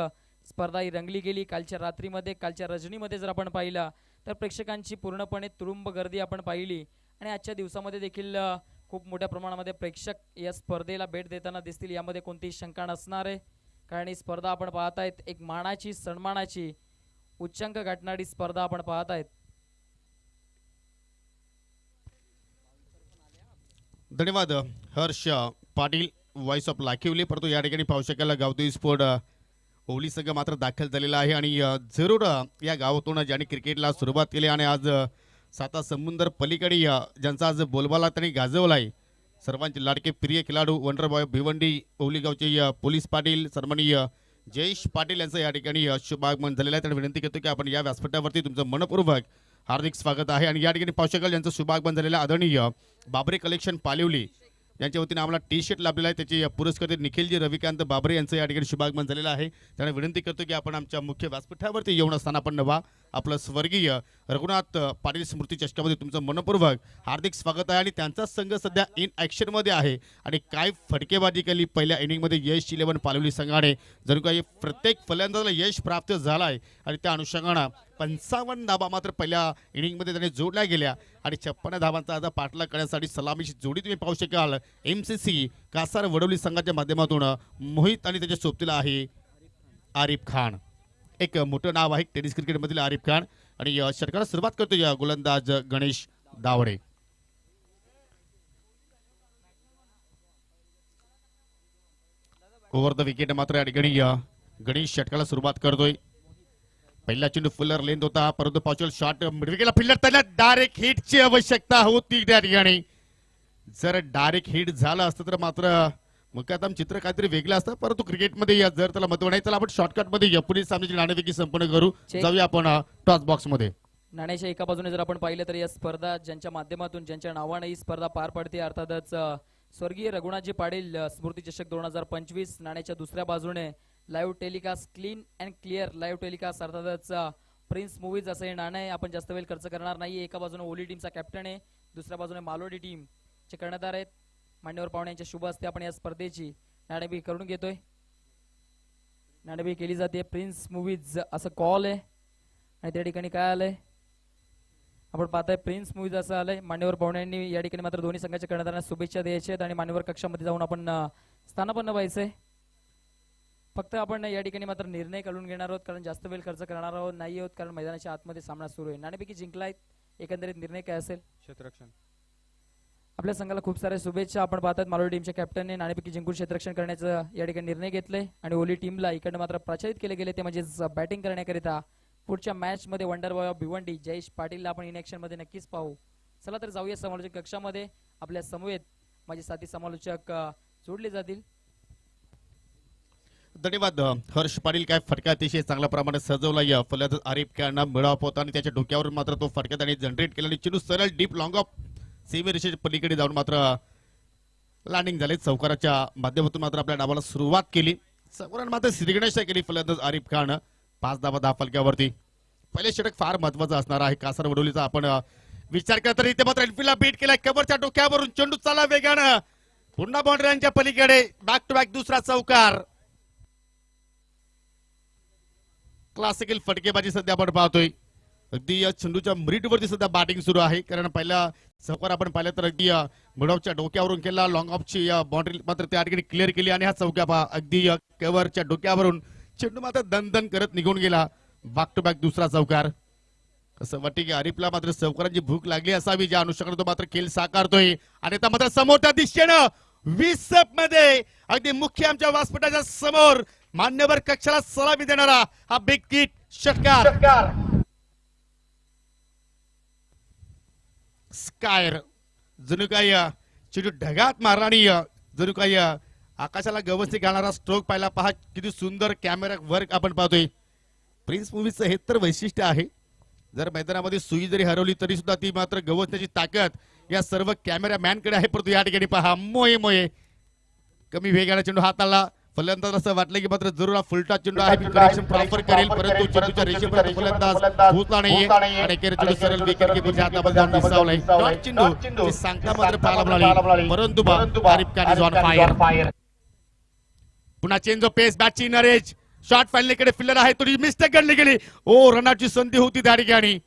स्पर्धा ही रंगली गेली. कालच्या रात्रीमध्ये कालच्या रजनीमध्ये जर आपण पाहिला तर प्रेक्षकांची पूर्णपणे तुडुंब गर्दी आपण पाहिली आणि आजच्या दिवसामध्ये देखील खूप मोठ्या प्रमाणामध्ये प्रेक्षक या स्पर्धेला भेट देताना दिसतील यामध्ये कोणतीही शंका नसणार आहे. कारण ही स्पर्धा आपण पाहतायत एक मानाची सन्मानाची उच्चांक गाठणारी स्पर्धा आपण पाहतायत. धन्यवाद हर्ष पाटील व्हॉइस ऑफ लाखिवली. परंतु या ठिकाणी पाहू शकाल गावदेवी स्पोर्ट ओवली संघ मात्र दाखल झालेला आहे आणि जरूर या गावातून ज्यांनी क्रिकेटला सुरुवात केली आणि आज साता समुद्र पलीकडे ज्यांचा आज बोलबाला त्यांनी गाजवला आहे सर्वांचे लाडके प्रिय खेळाडू वंडरबॉय भिवंडी ओवली गावचे पोलीस पाटील सन्माननीय जयेश पाटील यांचं या ठिकाणी शुभ आगमन झालेलं आहे. त्यांनी विनंती करतो की आपण या व्यासपीठावरती तुमचं मनपूर्वक हार्दिक स्वागत आहे. आणि या ठिकाणी पाहू शकाल यांचं शुभ आगमन झालेलं आदरणीय बाबरे कलेक्शन पालिवली यांच्या वतीने आम्हाला टी शर्ट लाभलेला आहे. त्याचे पुरस्कार निखिलजी रविकांत बाबरे यांचं या ठिकाणी शुभागमन झालेलं आहे. त्यांना विनंती करतो की आपण आमच्या मुख्य व्यासपीठावरती येऊन असताना आपण नवा आपलं स्वर्गीय रघुनाथ पाटील स्मृती चषकामध्ये तुमचं मनपूर्वक हार्दिक स्वागत आहे. आणि त्यांचा संघ सध्या इन ॲक्शनमध्ये आहे आणि काय फटकेबाजी केली पहिल्या इनिंगमध्ये यश 11 पालिवली संघाने. जणू काही प्रत्येक फलंदाजाला यश प्राप्त झालं आहे आणि त्या अनुषंगानं 55 धाबा मात्र पहिल्या इनिंगमध्ये त्याने जोडल्या गेल्या आणि 56 धाबांचा आता पाठलाग करण्यासाठी सलामीची जोडी तुम्ही पाहू शकाल MCC कासार वडवली संघाच्या माध्यमातून मोहित आणि त्याच्या सोबतीला आहे आरिफ खान. एक मोठं नाव आहे टेनिस क्रिकेटमधील आरिफ खान. आणि षटकाला सुरुवात करतो गोलंदाज Ganesh Dawade. Over the wicket मात्र या ठिकाणी गणेश षटकाला सुरुवात करतोय. पहिला चेंडू फुलर लेंथ होता परंतु पाचवेल शॉट मिडविकेटला फिल्डर त्याला डायरेक्ट हिटची आवश्यकता होती त्या ठिकाणी. जर डायरेक्ट हिट झालं असतं तर मात्र मुकादम चित्र काहीतरी वेगळं असतं. परंतु क्रिकेटमध्ये जर त्याला महत्व नाही तर आपण शॉर्टकट मध्ये पुढील सामन्याची नाणेफेकी संपन्न करू. जाऊया आपण टॉस बॉक्स मध्ये. नाण्याच्या एका बाजूने जर आपण पाहिलं तर या स्पर्धा ज्यांच्या माध्यमातून ज्यांच्या नावाने ही स्पर्धा पार पडते अर्थातच स्वर्गीय रघुनाथजी पाटील स्मृती चषक 2025. नाण्याच्या दुसऱ्या बाजूने live telecast clean and clear live telecast अर्थातच प्रिन्स मूवीज असं हे नाणं आहे. आपण जास्त वेळ खर्च करणार नाही. एका बाजूने ओली टीमचा कॅप्टन आहे दुसऱ्या बाजूने मालोडी टीम चे कर्णधार आहेत. मान्यवर पाहुणे यांच्या शुभ असते आपण या स्पर्धेची नाणेफेकी करून घेतोय. नाणेफेकी केली जाते प्रिन्स मूवीज असं कॉल आहे आणि त्या ठिकाणी काय आलंय आपण पाहताय प्रिन्स मूवीज असं आलंय. मान्यवर पाहुण्यांनी या ठिकाणी मात्र दोन्ही संघाच्या कर्णधारांना शुभेच्छा द्यायच्या आहेत आणि मान्यवर कक्षामध्ये जाऊन आपण स्थानापन्न व्हायचंय. फक्त आपण या ठिकाणी मात्र निर्णय काढून घेणार आहोत कारण जास्त वेळ खर्च करणार आहोत नाही आहोत कारण मैदानाच्या आतमध्ये सामना सुरू आहे. नाणेफेकी जिंकलाय एकंदरीत निर्णय काय असेल? क्षेत्ररक्षण. आपल्या संघाला खूप साऱ्या शुभेच्छा. आपण पाहतात मालोडी टीमच्या कॅप्टनने नाणेफेकी जिंकून क्षेत्ररक्षण करण्याचा या ठिकाणी निर्णय घेतलाय आणि ओली टीमला इकडनं मात्र प्रचारित केले गेले ते म्हणजे बॅटिंग करण्याकरिता पुढच्या मॅच मध्ये वंडरबॉय ऑफ भिवंडी जयेश पाटीलला आपण इन ॲक्शन मध्ये नक्कीच पाहू. चला तर जाऊया समालोचक कक्षामध्ये. आपल्या समवेत माझे साथी समालोचक जोडले जातील. धन्यवाद हर्ष पाटील. काय फटका अतिशय चांगल्या प्रमाणात सजवला या फलंदाज आरिफ खानना मिळावा होता आणि त्याच्या डोक्यावर मात्र तो फटका त्याने जनरेट केला आणि चेंडू सरळ डीप लॉंग ऑफ सेमी रेषेच्या पलीकडे जाऊन मात्र लँडिंग झाले. चौकाराच्या माध्यमातून मात्र आपल्या डावाला सुरुवात केली. चौकारानं मात्र श्रीगणेश केली फलंदाज आरिफ खान 5 धावा 10 फलक्यावरती. पहिले षटक फार महत्वाचं असणार आहे कासार वडोलीचा. आपण विचार केला तर इथे मात्र एनफिल्डला बीट केला कव्हरच्या डोक्यावरून चेंडू चाला वेगानं पुन्हा बाउंड्रीच्या पलीकडे बॅक टू बॅक दुसरा चौकार. क्लासिकल फटकेबाजी सध्या आपण पाहतोय. अगदी या चेंडूच्या मिरिटवरती सध्या बॅटिंग सुरू आहे कारण पहिला चौकार आपण पाहिलं तर अगदी मिडऑफच्या डोक्यावरून केला. लॉंग ऑफची बाउंड्री मात्र त्या ठिकाणी क्लिअर केली आणि हा चौका पहा अगदी कव्हरच्या डोक्यावरून चेंडू मात्र दन करत निघून गेला. बॅक टू बॅक दुसरा चौकार. असं वाटते की आरिफला मात्र चौकारांची भूक लागली असावी ज्या अनुषंगाने तो मात्र खेळ साकारतोय आणि आता मात्र समोरच्या दिशेनं 20 मध्ये अगदी मुख्य आमच्या व्यासपीठाच्या समोर मान्यवर कक्षाला सलामी देणारा हा बिग किट षटकार. स्कायर जणू काही चेंडू ढगात मारला आणि जणू काही आकाशाला गवसणी घालणारा स्ट्रोक पाहिला. पहा किती सुंदर कॅमेरा वर्क आपण पाहतोय. प्रिन्स मूवीजचं हे तर वैशिष्ट्य आहे. जर मैदानामध्ये सुई जरी हरवली तरी सुद्धा ती मात्र गवसण्याची ताकद या सर्व कॅमेरामॅनकडे आहे. परंतु या ठिकाणी पहा मोये कमी वेगाने चेंडू हाताला फलंदाज असं वाटलं की मात्र जरूर हा फुलटा चेंडू आहे कनेक्शन प्रॉपर करेल, परंतु चेंडूच्या रेषेपर्यंत फलंदाज पोहोचला नाहीये आणि अखेर चेंडू सरळ विकेट कीपरच्या हातामध्ये जाऊन दिसावलाय. डॉट चेंडू सांगता मात्र पाहायला मिळाली, परंतु Arif Khan is on fire. पुन्हा चेंज ऑफ पेस, बॅटची नरेज शॉट फायनलीकडे फिल्डर आहे, थोडी मिस्टेक घडली गेली. ओ रनाची संधी होती त्या ठिकाणी.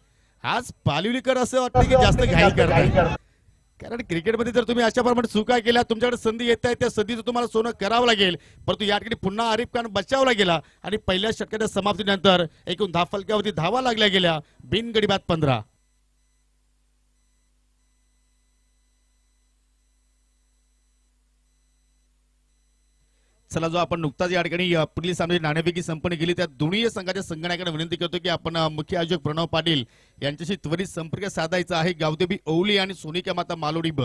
आज पालिवलीकर असं वाटतं की जास्त घाई करतात, कारण क्रिकेटमध्ये जर तुम्ही अशा प्रमाणे चुका केल्या तुमच्याकडे संधी येत आहे त्या संधीचं तुम्हाला सोनं करावं लागेल. परंतु या ठिकाणी पुन्हा आरिफ खान बचावला गेला आणि पहिल्या षटकाच्या समाप्तीनंतर एकूण 10 फलकावरती धावा लागल्या गेल्या. बिनगडी बाद 15. चला, जो आपण नुकताच या ठिकाणी पुढील सामने नाणेफेकी संपन्न केली त्या दोन्ही संघाच्या संगणकाकडे विनंती करतो की आपण मुख्य आयोजक प्रणव पाटील यांच्याशी त्वरित संपर्क साधायचा आहे. गावदेवी ओवली आणि सोनिका माता मालोडी ब.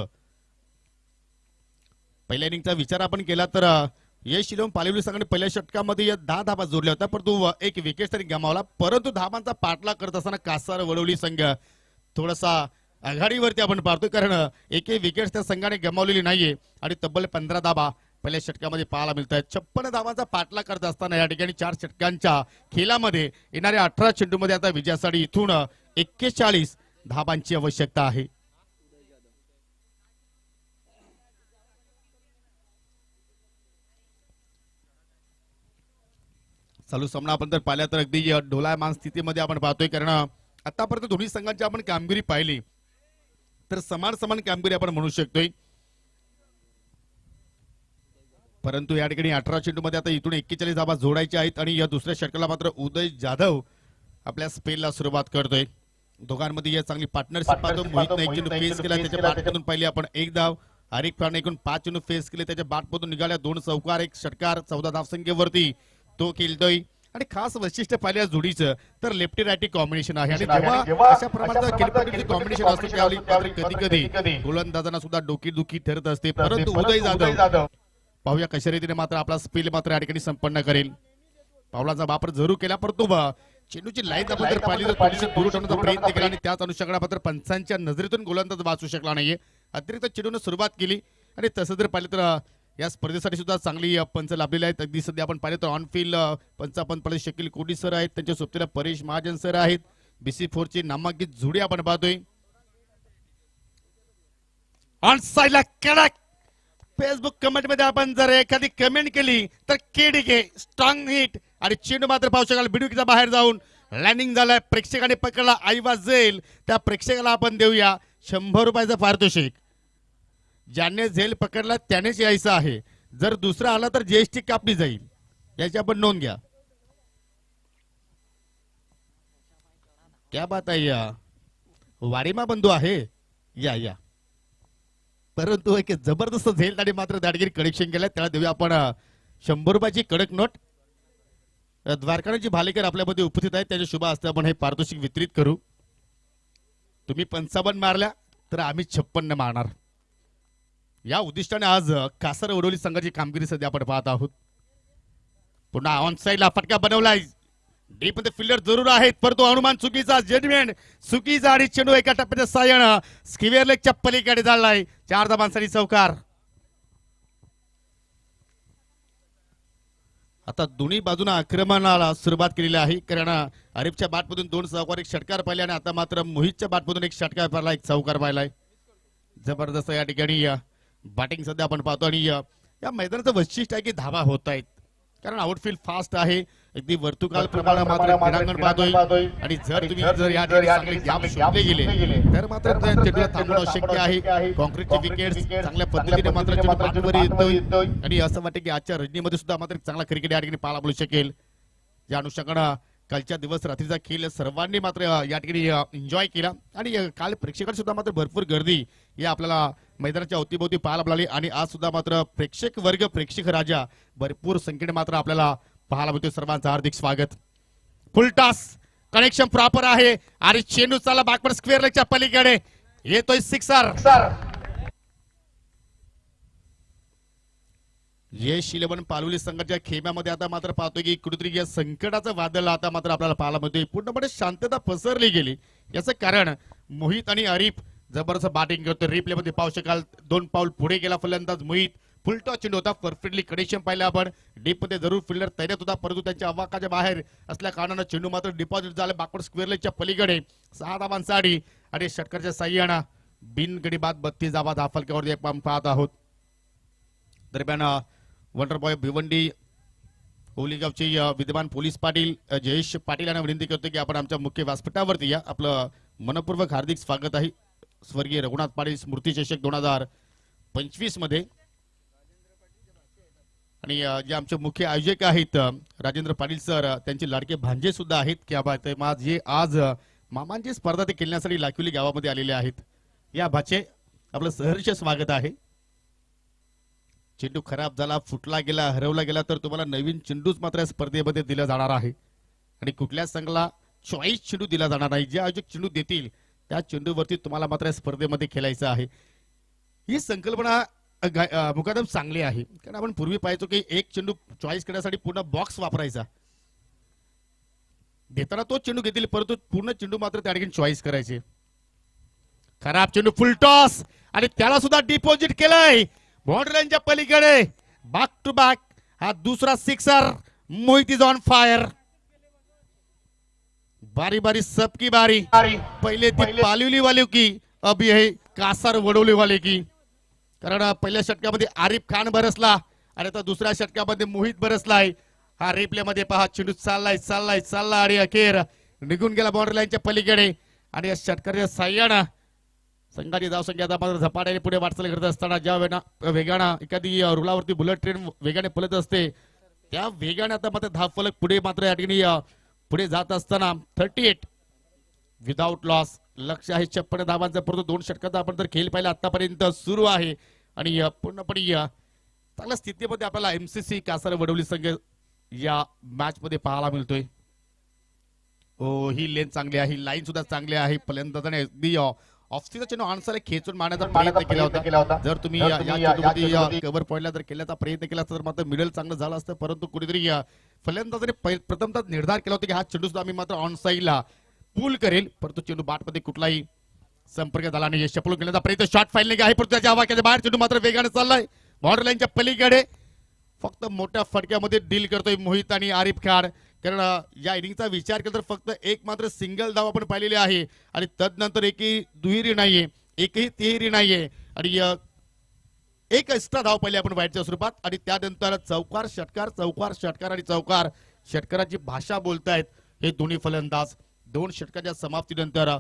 पहिल्या इनिंगचा विचार आपण केला तर यश शिलम पालिवली संघाने पहिल्या षटकामध्ये 10 धाबा जोडल्या होत्या, परंतु एक विकेट तरी गमावला. परंतु धाबांचा पाठलाग करत असताना कासार वडवली संघ थोडासा आघाडीवरती आपण पाहतो, कारण एकही विकेट त्या संघाने गमावलेली नाहीये आणि तब्बल 15 धाबा पहिल्या षटकामध्ये पाहायला मिळत आहेत. 56 धावांचा पाठलाग करत असताना या ठिकाणी 4 षटकांच्या खेळामध्ये येणाऱ्या 18 चेंडूमध्ये आता विजयासाठी इथून 41 धाबांची आवश्यकता आहे. चालू सामना आपण तर पाहिला तर अगदी डोलायमान स्थितीमध्ये आपण पाहतोय, कारण आतापर्यंत दोन्ही संघांची आपण कामगिरी पाहिली तर समान कामगिरी आपण म्हणू शकतोय. परंतु या ठिकाणी 18 चेंडूमध्ये आता इथून 41 धाबा जोडायच्या आहेत आणि या दुसऱ्या षटकाला मात्र उदय जाधव आपल्या स्पेलला सुरुवात करतोय. दोघांमध्ये या चांगली पार्टनरशिप पाहतो. मोहितने एक चेंडू फेस केला, त्याच्या बॅटमधून पाहिली आपण 1 धाव. आरिफ खानने एकूण 5 चेंडू फेस केले, त्याच्या बॅटमधून निघाल्या 2 चौकार 1 षटकार. 14 धावसंख्येवरती तो खेळतोय आणि खास वैशिष्ट्य पाहिल्या जोडीचं तर लेफ्टी रायटी कॉम्बिनेशन आहे आणि जेव्हा अशा प्रकारचं क्रिकेटची कॉम्बिनेशन असते त्यावेळी कधी कधी गोलंदाजांना सुद्धा डोकीदुखी ठरत असते. परंतु उदय जाधव पाहूया कशा रीतीने मात्र आपला स्पेल मात्र या ठिकाणी संपन्न करेल. पावलाचा वापर जरूर केला, परंतु चेंडूची लाईन आपण जर पाहिली तर थोडीशी दूर ठेवण्याचा प्रयत्न केला आणि त्याच अनुषंगाने मात्र पंचांच्या नजरेतून गोलंदाज वाचू शकला नाहीये. अतिरिक्त चेंडूने सुरुवात केली आणि तसं जर पाहिलं तर या स्पर्धेसाठी सुद्धा चांगली पंच लाभलेले आहेत. अगदी सध्या आपण पाहिलं तर ऑन फील्ड पंच आपण पाहिलं शकील कोडी सर आहेत, त्यांच्या सोबतीला परेश महाजन सर आहेत. BC4 ची नामांकित जोडी आपण पाहतोय. ऑन साइडला कडक फेसबुक कमेंट मध्ये आपण जर एखादी कमेंट केली तर केडीके स्ट्रॉंग हिट आणि चेंडू मात्र पाहू शकाल बिडुकीचा बाहेर जाऊन लँडिंग झालाय. प्रेक्षकाने पकडला आईवाज जाईल त्या प्रेक्षकाला आपण देऊया 100 रुपयाचा पारितोषिक. ज्याने झेल पकडला त्यानेच यायचं आहे, जर दुसरा आला तर GST कापली जाईल, याची आपण नोंद घ्या. क्या बात आहे, या वारीमा बंधू आहे या. परंतु एक जबरदस्त झेल आणि मात्र दाडगिरी कनेक्शन केलं, त्याला देऊया आपण 100 रुपयाची कडक नोट. द्वारकानाथजी भालेकर आपल्यामध्ये उपस्थित आहेत, त्याच्या शुभ हस्ते आपण हे पारितोषिक वितरित करू. तुम्ही 55 मारल्या तर आम्ही 56 मारणार. या उद्दिष्टाने आज कासार वडवली संघाची कामगिरी सध्या आपण पाहत आहोत. पुन्हा ऑन साइडला फटका बनवलाय, डीप मध्ये फिल्डर जरूर आहेत, परंतु अनुमान चुकीचा, जजमेंट चुकीचा आणि चेंडू एका टप्प्याच्या साह्यानं स्क्वेअर लेगच्या पलीकडे झालाय. 4 धाबांसाठी चौकार. आता दोन्ही बाजूने आक्रमणाला सुरुवात केलेली आहे, कारण आरिफच्या बॅटमधून 2 चौकार 1 षटकार पाहिले आणि आता मात्र मोहितच्या बॅटमधून 1 षटकार पाहिला 1 चौकार पाहिलाय. जबरदस्त या ठिकाणी बॅटिंग सध्या आपण पाहतो आणि या मैदानाचं वैशिष्ट्य आहे की धावा होत आहेत, कारण आउटफील्ड फास्ट आहे. अगदी वर्तुकाल प्रमाणे मात्र क्रीडांगण पाहतोय आणि जर तुम्ही या ठिकाणी चांगले गॅप शोधले गेले तर मात्र चेंडूला थांबवणं शक्य आहे. कॉन्क्रीटचे विकेट्स चांगल्या पद्धतीने मात्र चेंडू बॅटवर येतोय आणि असं वाटतं की आजच्या रजनीमध्ये सुद्धा मात्र चांगला क्रिकेट या ठिकाणी पाहायला मिळू शकेल. या अनुषंगाने कालच्या दिवस रात्रीचा खेळ सर्वांनी मात्र या ठिकाणी एन्जॉय केला आणि काल प्रेक्षकांची सुद्धा मात्र भरपूर गर्दी या आपल्याला मैदानाच्या अवतीभोवती पाहायला मिळाली आणि आज सुद्धा मात्र प्रेक्षक वर्ग प्रेक्षक राजा भरपूर संख्येने मात्र आपल्याला पाहायला मिळतोय. सर्वांचं हार्दिक स्वागत. फुल टॉस कनेक्शन प्रॉपर आहे आणि चेंडू चाला बॅकवर्ड स्क्वेअर लेगच्या पलीकडे येतोय सिक्सर. यश 11 पालवली संघाच्या खेम्यामध्ये आता मात्र पाहतोय की कुठेतरी या संकटाचं वादळ आता मात्र आपल्याला पाहायला मिळतोय. पूर्णपणे शांतता पसरली गेली. याचं कारण मोहित आणि आरिफ जबरदस्त बॅटिंग करतोय. रिप्ले मध्ये पाहू शकाल 2 पाऊल पुढे गेला फलंदाज मोहित, फुलटॉस चेंडू होता, परफेक्टली कनेक्शन पाहिलं आपण. डीप मध्ये जरूर फिल्डर तैनात होता, परंतु त्यांच्या अवाकाच्या बाहेर असल्या कारणानं चेंडू मात्र डिपॉझिट झाला बॅकवर्ड स्क्वेअर लेगच्या पलीकडे. 6 धावांसाठी आणि षटकाच्या साह्यानं बिनगडी बाद 32 धावा धाफलक्यावर आपण पाहत आहोत. दरम्यान वंडर बॉय भिवंडी ओलीगावचे विद्यमान पोलीस पाटील जयेश पाटील यांना विनंती करतो की आपण आमच्या मुख्य व्यासपीठावरती या. आपलं मनपूर्वक हार्दिक स्वागत आहे स्वर्गीय रघुनाथ पाटील स्मृती चषक 2025 मध्ये. आणि जे आमचे मुख्य आयोजक आहेत राजेंद्र पाटील सर, त्यांचे लाडके भांजे सुद्धा आहेत की जे आज मामांची स्पर्धा ते खेळण्यासाठी लाखिवली गावामध्ये आलेले आहेत. या भाचे आपलं सहर्ष स्वागत आहे. चेंडू खराब झाला, फुटला गेला, हरवला गेला तर तुम्हाला नवीन चेंडूच मात्र या स्पर्धेमध्ये दिला जाणार आहे. आणि कुठल्याच संघाला चॉईस चेंडू दिला जाणार नाही. जे आयोजक चेंडू देतील त्या चेंडूवरती तुम्हाला मात्र या स्पर्धेमध्ये खेळायचं आहे. ही संकल्पना मुकादम चांगली आहे, कारण आपण पूर्वी पाहायचो की एक चेंडू चॉईस करण्यासाठी पूर्ण बॉक्स वापरायचा. देताना तो चेंडू घेतील, परंतु पूर्ण चेंडू मात्र त्या ठिकाणी चॉईस करायचे. खराब चेंडू फुल टॉस आणि त्याला सुद्धा डिपॉझिट केलंय बाउंड्री लाईनच्या पलीकडे. बॅक टू बॅक हा दुसरा sixer. Mohit is on fire. बारी बारी सबकी बारी. पहिले ती पालिवली वाले की अभी है कासार वडवली वाले की. कारण पहिल्या षटकामध्ये आरिफ खान बरसला आणि आता दुसऱ्या षटकामध्ये मोहित बरसलाय. हा रिप्ले मध्ये पहा, चेंडू चालला आणि अखेर निघून गेला बाउंड्री लाईनच्या पलीकडे. आणि या षटकाच्या साह्यानं संघाची धावसंख्या आता मात्र झपाट्याने पुढे वाटचाल करत असताना ज्या वेगानं एखादी रुलावरती बुलेट ट्रेन वेगाने पळत असते त्या वेगाने आता मात्र धावफलक पुढे मात्र या ठिकाणी पुढे जात असताना 38 विदाउट लॉस. लक्ष आहे 56 धावांचा, परंतु 2 षटकाचा आपण जर खेळ पाहिला आतापर्यंत सुरू आहे. आणि पूर्णपणे चांगल्या स्थितीमध्ये आपल्याला एमसीसी कासार वडवली संघ या मॅच मध्ये पाहायला मिळतोय. ओ ही लेन चांगली आहे, ही लाईन सुद्धा चांगली आहे. फलंदाजाने अगदी ऑफस्टिचा चेंडू ऑनसाला खेचून मारण्याचा प्रयत्न केला होता. जर तुम्ही कव्हर पॉइंटला जर केल्याचा प्रयत्न केला तर मात्र मिडल चांगलं झालं असतं, परंतु कुठेतरी फलंदाजाने प्रथमतः निर्धार केला होता की हा चेंडू सुद्धा आम्ही मात्र ऑनसाईडला पूल करेल, परंतु चेंडू बाटमध्ये कुठलाही संपर्क झाला नाही. यशपूल केल्याचा प्रयत्न शॉट फाईल नाही आहे, परंतु त्याच्या आवाक्याच्या बाहेर चेंडू मात्र वेगाने चाललाय बाउंड्री लाईनच्या पलीकडे. फक्त मोठ्या फटक्यामध्ये डील करतोय मोहित आणि आरिफ खान. कारण या इनिंगचा विचार केला तर फक्त एक मात्र सिंगल धाव आपण पाहिलेली आहे आणि तदनंतर एकही दुहेरी नाहीये, एकही तिहेरी नाहीये आणि एक एक्स्ट्रा धाव पाहिली आपण वाईटच्या स्वरूपात. आणि त्यानंतर चौकार षटकार आणि चौकार षटकाराची भाषा बोलतायत हे दोन्ही फलंदाज. 2 षटकाच्या समाप्तीनंतर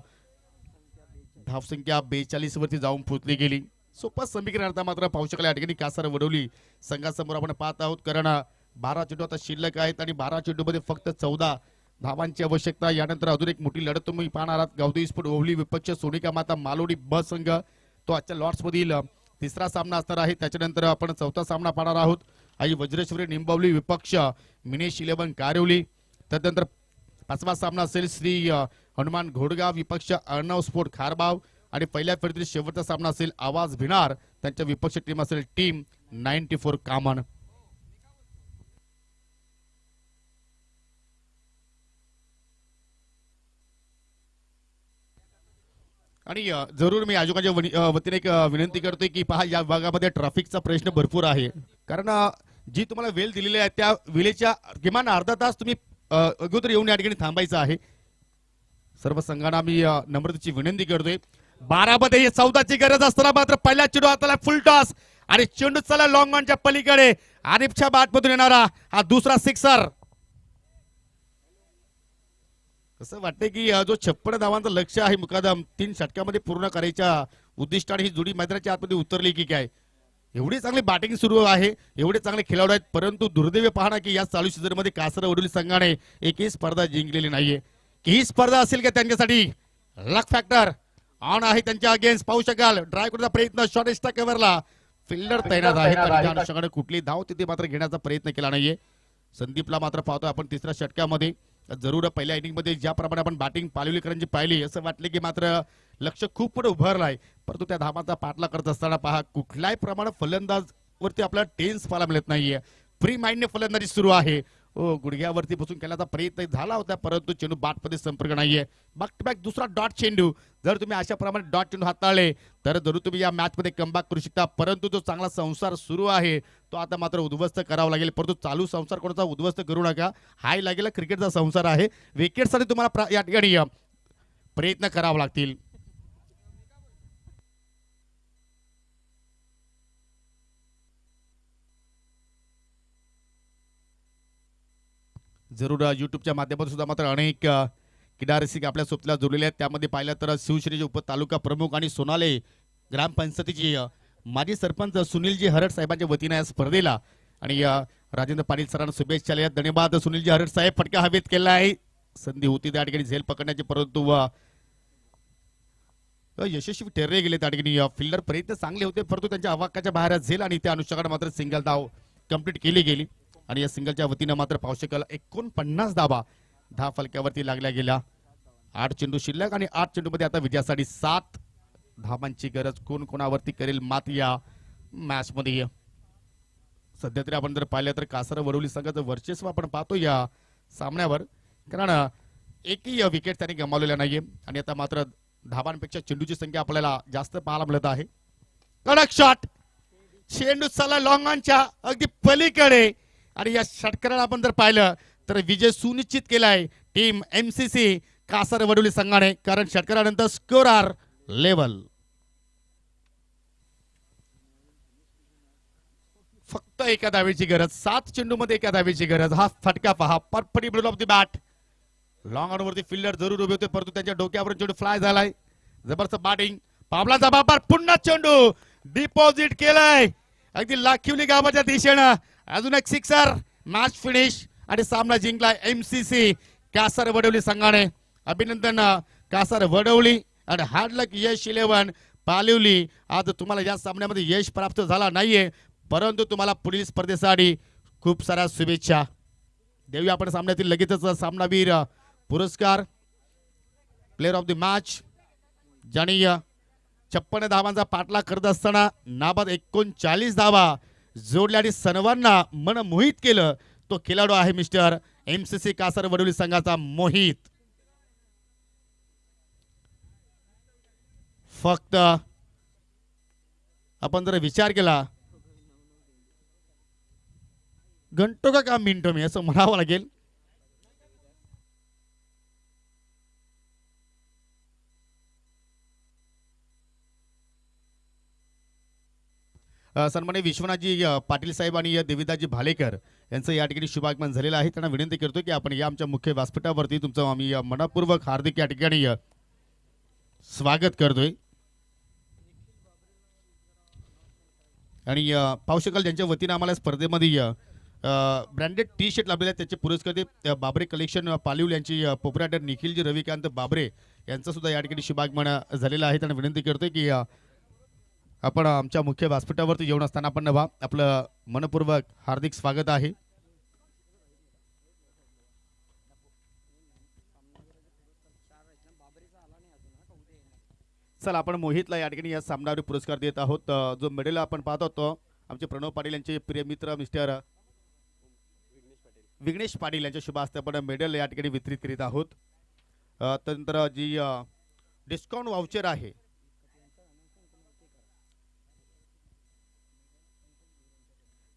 धावसंख्या 42 वरती जाऊन पोहोचली गेली. सोपं समीकरण आता मात्र पाहू शकला या ठिकाणी कासार वडवली संघासमोर आपण पाहत आहोत. कारण 12 चेंडू आता शिल्लक आहेत आणि 12 चेंडूमध्ये फक्त 14 धावांची आवश्यकता. यानंतर अजून एक मोठी लढत तुम्ही पाहणार आहात. गावदेवी स्पोर्ट ओवली विपक्ष सोनिका माता मालोडी ब संघ, तो आजच्या लॉर्ड्स मधील तिसरा सामना असणार आहे. त्याच्यानंतर आपण चौथा सामना पाहणार आहोत. आई वज्रेश्वरी निंबावली विपक्ष मिनेश 11 कारिवली. त्यानंतर 5वा सामना असेल श्री हनुमान घोडगाव विपक्ष अर्णव स्पोर्ट खारबाव. आणि पहिल्या फेरीतील शेवटचा सामना असेल आवाज भिनार त्यांच्या विपक्ष टीम असेल टीम 94 कामन. आणि जरूर मी आयोजकांच्या वतीने एक विनंती करतोय की पहा, या भागामध्ये ट्रॅफिकचा प्रश्न भरपूर आहे. कारण जी तुम्हाला वेळ दिलेली आहे त्या वेळेच्या किमान अर्धा तास तुम्ही अगोदर येऊन या ठिकाणी थांबायचं आहे. सर्व संघांना मी नम्रतेची विनंती करतोय. 12 मध्ये 14ची गरज असताना मात्र पहिला चेंडू हाताला फुल टॉस आणि चेंडू चला लॉंग ऑनच्या पलीकडे. आरिफच्या बॅटमधून येणारा हा दुसरा सिक्सर. असं वाटतंय की जो 56 धावांचं लक्ष आहे मुकादम 3 षटकामध्ये पूर्ण करायच्या उद्दिष्टाने ही जोडी मैदानाच्या आतमध्ये उतरली की काय. एवढी चांगली बॅटिंग सुरू आहे, एवढे चांगले खेळाडू आहेत, परंतु दुर्दैव पाहणं की या चालू सीझन मध्ये कासार वडोली संघाने एकही स्पर्धा जिंकलेली नाहीये. ही स्पर्धा असेल का त्यांच्यासाठी लक फॅक्टर ऑन आहे त्यांच्या अगेन्स्ट. पाहू शकाल ड्राईव्ह करण्याचा प्रयत्न शॉर्ट एक्स्ट्रा कव्हरला फिल्डर तैनात आहे आणि त्या अनुषंगाने कुठली धाव तिथे मात्र घेण्याचा प्रयत्न केला नाहीये. संदीपला मात्र पाहतो आपण तिसऱ्या षटकामध्ये. जरूर पहिल्या इनिंग मध्ये ज्याप्रमाणे आपण बॅटिंग पालिवलीकरांची पाहिली असं वाटलं की मात्र लक्ष खूप पुढे उभारलाय, परंतु त्या धावांचा पाठला करत असताना पहा कुठल्याही प्रमाणात फलंदाज वरती आपल्याला टेन्स पाहायला मिळत नाहीये. फ्री माइंडने फलंदाजी सुरू आहे. हो गुडघ्यावरती बसून खेळण्याचा प्रयत्न झाला होता परंतु चेंडू बाटमध्ये संपर्क नाहीये. बॅक टू बॅक दुसरा डॉट चेंडू. जर तुम्ही अशा प्रमाणे डॉट चेंडू हाताळले तर जरूर तुम्ही या मॅच मध्ये कमबॅक करू शकता. परंतु जो चांगला संसार सुरू आहे तो आता मात्र उद्ध्वस्त करावा लागेल. परंतु चालू संसार कोणाचा उद्ध्वस्त करू नका. हाय लागेल क्रिकेटचा संसार आहे. विकेटसाठी तुम्हाला या ठिकाणी प्रयत्न करावे लागतील. जरूर युट्यूबच्या माध्यमातून सुद्धा मात्र अनेक क्रीडा रसिक आपल्या सोबतीला जोडलेले आहेत. त्यामध्ये पाहिलं तर शिवश्रीचे उपतालुका प्रमुख आणि सोनाले ग्रामपंचायतीचे माजी सरपंच सुनीलजी हरट साहेबांच्या वतीने या स्पर्धेला आणि राजेंद्र पाटील सरांना शुभेच्छा आहेत. धन्यवाद सुनीलजी हरट साहेब. फटका हवेत केला आहे. संधी होती त्या ठिकाणी झेल पकडण्याची परंतु यशस्वी ठरले गेले. त्या ठिकाणी फिल्डर प्रयत्न चांगले होते परंतु त्यांच्या अवाक्याच्या बाहेर झेल आणि त्या अनुषंगाने मात्र सिंगल धाव कंप्लीट केली गेली आणि या सिंगलच्या वतीनं मात्र पावशेकल 49 धावा फलक्यावरती लागल्या गेल्या. 8 चेंडू शिल्लक आणि 8 चेंडू मध्ये आता विजयासाठी 7 धावांची गरज. कोण कोणावरती करेल मात या मॅच मध्ये. सध्या तरी आपण जर पाहिलं तर कासार वडवली संघाचं वर्चस्व आपण पाहतो या सामन्यावर कारण एकही विकेट त्यांनी गमावलेला नाहीये आणि आता मात्र धावांपेक्षा चेंडूची संख्या आपल्याला जास्त पाहायला मिळत आहे. कडक शॉट चेंडू चला लॉंग ऑनच्या अगदी पलीकडे आणि या षटकाराला आपण जर पाहिलं तर विजय सुनिश्चित केलाय टीम एमसीसी कासार वडवली संघाने कारण षटकारानंतर स्कोर आर लेवल. फक्त एका धावेची गरज. 7 चेंडू मध्ये एका धावेची गरज. हा फटका पहा perfectly middle of the bat. Long on वरती फिल्डर जरूर उभे होते परंतु त्यांच्या डोक्यावर चेंडू फ्लाय झालाय. जबरदस्त बॅटिंग. पावलाचा बाबर पुन्हा चेंडू डिपॉझिट केलाय अगदी लाखिवली गावाच्या दिशेनं. अजून एक सिक्सर. मॅच फिनिश आणि सामना जिंकलाय एमसीसी कासार वडवली संघाने. अभिनंदन कासार वडवली आणि हार्ड लक यश 11 पालिवली. आज तुम्हाला या सामन्यामध्ये यश प्राप्त झाला नाहीये परंतु तुम्हाला पुढील स्पर्धेसाठी खूप साऱ्या शुभेच्छा देऊया. आपण सामन्यातील लगेचच सामनावीर पुरस्कार प्लेअर ऑफ द मॅच ज्यांनी 56 धावांचा पाठलाग करत असताना नाबाद 39 धावा जोडल्या आणि सर्वांना मन मोहित केलं तो खेळाडू आहे मिस्टर एमसीसी कासार वडवली संघाचा मोहित. फक्त आपण जर विचार केला घंटो का मिनिटो मी असं म्हणावं लागेल. सन्माननीय विश्वनाथजी पाटील साहेब आणि देविदाजी भालेकर यांचं या ठिकाणी शुभागमन झालेलं आहे. त्यांना विनंती करतो की आपण या आमच्या मुख्य व्यासपीठावरती तुमचं आम्ही मनपूर्वक हार्दिक या ठिकाणी स्वागत करतोय. आणि पाहू शकाल ज्यांच्या वतीनं आम्हाला स्पर्धेमध्ये ब्रँडेड टी शर्ट लाभलेले आहेत त्याचे पुरस्कार बाबरे कलेक्शन पालिवल यांची पोपराटर निखिलजी रविकांत बाबरे यांचं सुद्धा या ठिकाणी शुभागमन झालेलं आहे. त्यांना विनंती करतोय की आपण आमच्या मुख्य व्यासपीठावरती येऊन असताना आपण आपलं मनपूर्वक हार्दिक स्वागत आहे. चला आपण मोहितला या ठिकाणी या सामन्यावर पुरस्कार देत आहोत. जो मेडल आपण पाहत होतो आमचे प्रणव पाटील यांचे प्रिय मित्र मिस्टर विघ्नेश पाटील यांच्या शुभ हस्ते आपण मेडल या ठिकाणी वितरित करीत आहोत. त्यानंतर जी डिस्काउंट वाउचर आहे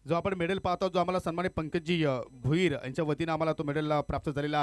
जो आपण मेडल पाहतो जो आम्हाला सन्मानित पंकजी भुईर यांच्या वतीने आम्हाला तो मेडल प्राप्त झालेला आहे.